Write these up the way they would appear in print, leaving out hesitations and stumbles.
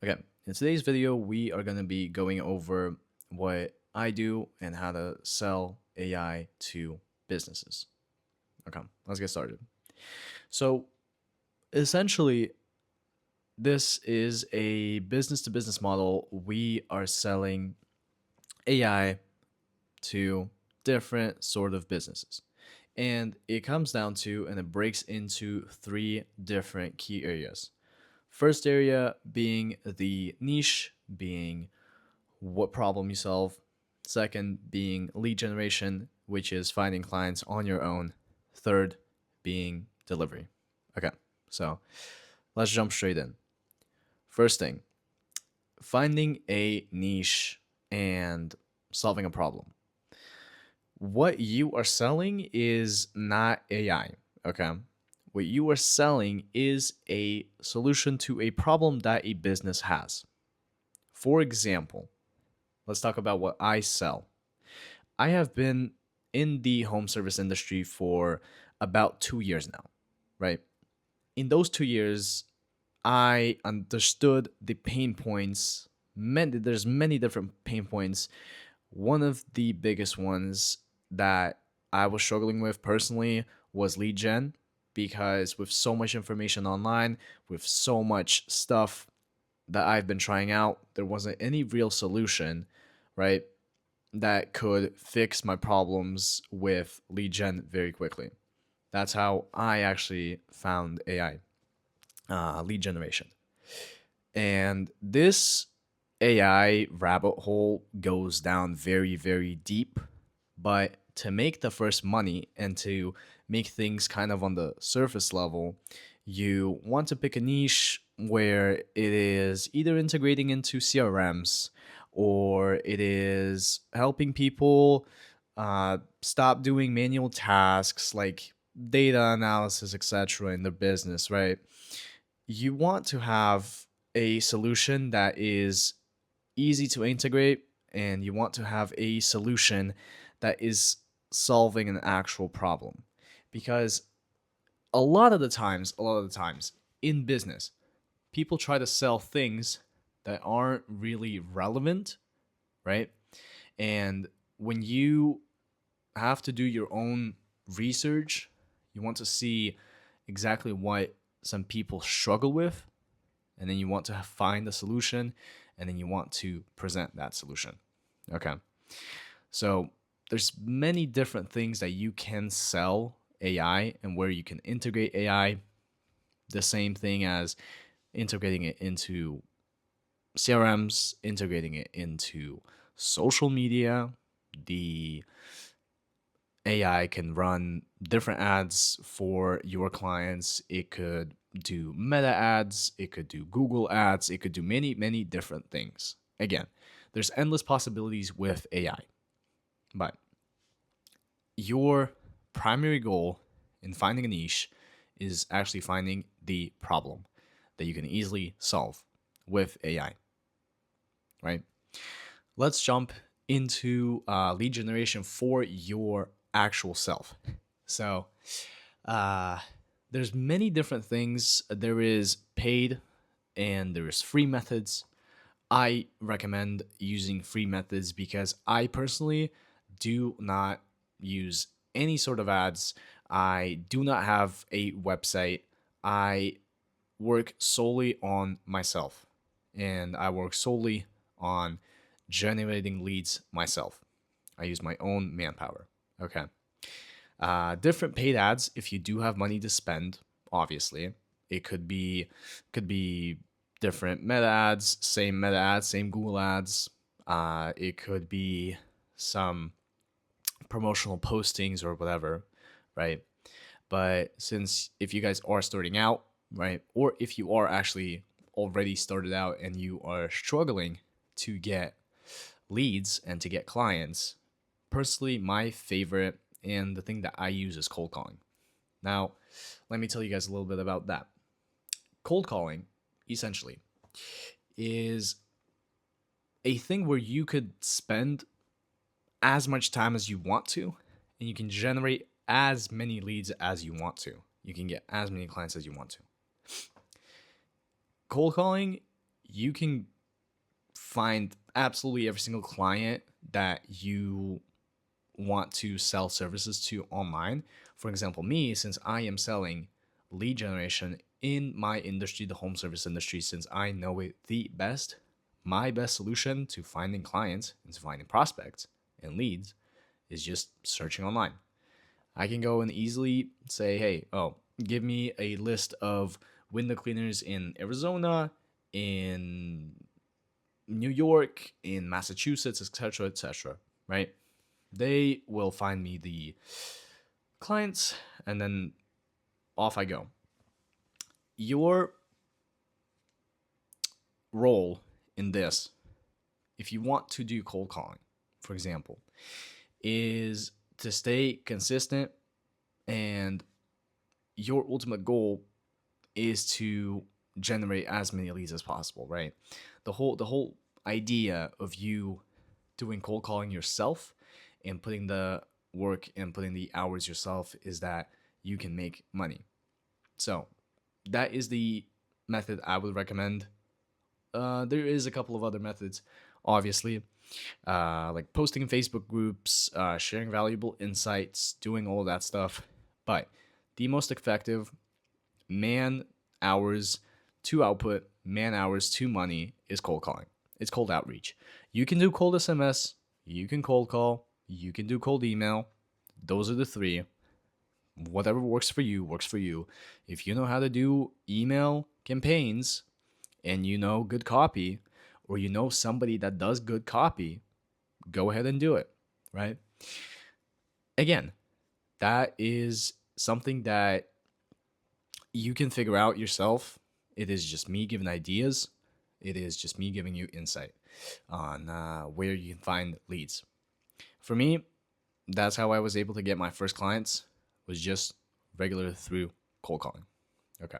Okay, in today's video, we are going to be going over what I do and how to sell AI to businesses. Okay, let's get started. So, essentially, this is a business to business model. We are selling AI to different sort of businesses. And it comes down to, and it breaks into three different key areas. First area being the niche, being what problem you solve. Second, being lead generation, which is finding clients on your own. Third, being delivery. Okay, so let's jump straight in. First thing, finding a niche and solving a problem. What you are selling is not AI, okay? What you are selling is a solution to a problem that a business has. For example, let's talk about what I sell. I have been in the home service industry for about 2 years now, right? In those 2 years, I understood the pain points. There's many different pain points. One of the biggest ones that I was struggling with personally was lead gen, because with so much information online, with so much stuff that I've been trying out, there wasn't any real solution, right, that could fix my problems with lead gen very quickly. That's how I actually found AI, lead generation. And this AI rabbit hole goes down very, very deep. But to make the first money and to make things kind of on the surface level, you want to pick a niche where it is either integrating into CRMs or it is helping people stop doing manual tasks like data analysis, etc., in their business, right? You want to have a solution that is easy to integrate, and you want to have a solution that is solving an actual problem. Because a lot of the times in business, people try to sell things that aren't really relevant, right? And when you have to do your own research, you want to see exactly what some people struggle with, and then you want to find a solution, and then you want to present that solution. Okay. So there's many different things that you can sell AI and where you can integrate AI. The same thing as integrating it into CRMs, integrating it into social media. The AI can run different ads for your clients. It could do meta ads, it could do Google ads, it could do many, many different things. Again, there's endless possibilities with AI. But your primary goal in finding a niche is actually finding the problem that you can easily solve with AI, right? Let's jump into lead generation for your actual self. So, uh, there's many different things. There is paid and there is free methods. I recommend using free methods because I personally do not use any sort of ads. I do not have a website. I work solely on myself, and I work solely on generating leads myself. I use my own manpower. Okay. Different paid ads, if you do have money to spend, obviously. It could be different meta ads, same Google ads. It could be some promotional postings or whatever, right? But since if you guys are starting out, right, or if you are actually already started out and you are struggling to get leads and to get clients, personally, my favorite and the thing that I use is cold calling. Now, let me tell you guys a little bit about that. Cold calling, essentially, is a thing where you could spend as much time as you want to, and you can generate as many leads as you want to. You can get as many clients as you want to. Cold calling, you can find absolutely every single client that you want to sell services to online. For example, me, since I am selling lead generation in my industry, the home service industry, since I know it the best, my best solution to finding clients and to finding prospects and leads is just searching online. I can go and easily say, hey, give me a list of window cleaners in Arizona, in New York, in Massachusetts, etc., right? They will find me the clients, and then off I go. Your role in this, if you want to do cold calling, for example, is to stay consistent, and your ultimate goal is to generate as many leads as possible, right? The whole idea of you doing cold calling yourself and putting the work and putting the hours yourself is that you can make money. So that is the method I would recommend. There is a couple of other methods, obviously, like posting in Facebook groups, sharing valuable insights, doing all of that stuff. But the most effective man hours to output, man hours to money is cold calling. It's cold outreach. You can do cold SMS, you can cold call, you can do cold email. Those are the three. Whatever works for you, works for you. If you know how to do email campaigns and you know good copy, or you know somebody that does good copy, go ahead and do it, right? Again, that is something that you can figure out yourself. It is just me giving ideas. It is just me giving you insight on where you can find leads. For me, that's how I was able to get my first clients, was just regular through cold calling. Okay.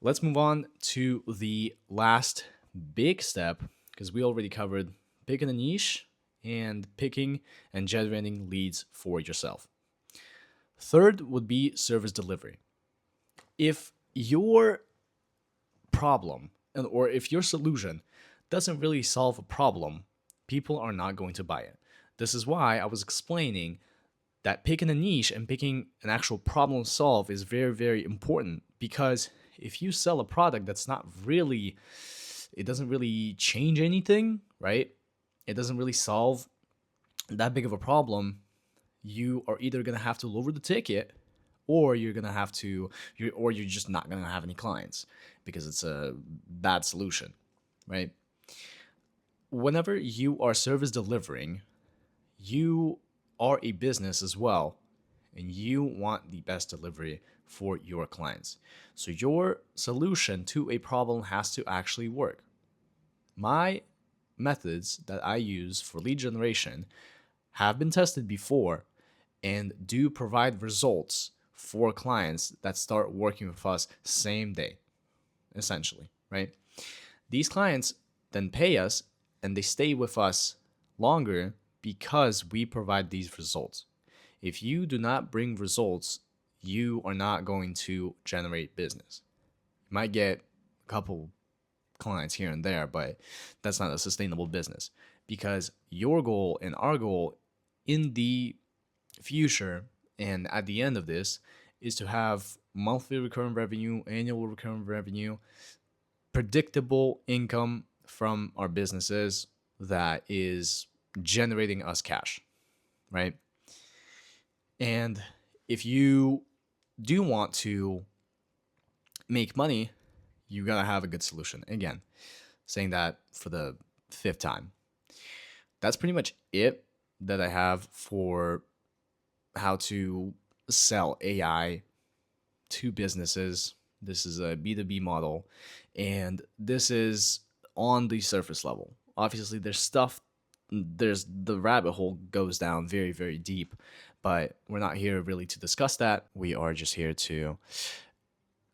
Let's move on to the last big step, because we already covered picking a niche and picking and generating leads for yourself. Third would be service delivery. If your problem or if your solution doesn't really solve a problem, people are not going to buy it. This is why I was explaining that picking a niche and picking an actual problem to solve is very, very important, because if you sell a product that's not really, it doesn't really change anything, right? It doesn't really solve that big of a problem. You are either going to have to lower the ticket, or you're going to have to, or you're just not going to have any clients because it's a bad solution, right? Whenever you are service delivering, you are a business as well, and you want the best delivery for your clients. So your solution to a problem has to actually work. My methods that I use for lead generation have been tested before and do provide results for clients that start working with us same day, essentially, right? These clients then pay us and they stay with us longer because we provide these results. If you do not bring results, you are not going to generate business. You might get a couple clients here and there, but that's not a sustainable business, because your goal and our goal in the future and at the end of this is to have monthly recurring revenue, annual recurring revenue, predictable income from our businesses that is generating us cash, right? And if you do want to make money, you gotta have a good solution. Again, saying that for the fifth time. That's pretty much it that I have for how to sell AI to businesses. This is a B2B model, and this is on the surface level. Obviously, there's the rabbit hole goes down very, very deep, but we're not here really to discuss that. We are just here to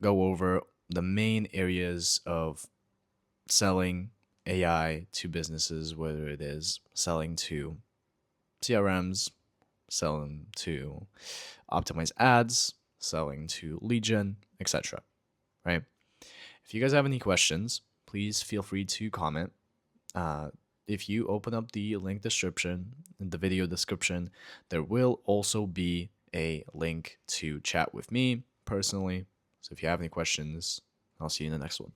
go over the main areas of selling AI to businesses, whether it is selling to CRMs, selling to optimize ads, selling to lead gen, etc. Right? If you guys have any questions, please feel free to comment. If you open up the link description, in the video description, there will also be a link to chat with me personally. So if you have any questions, I'll see you in the next one.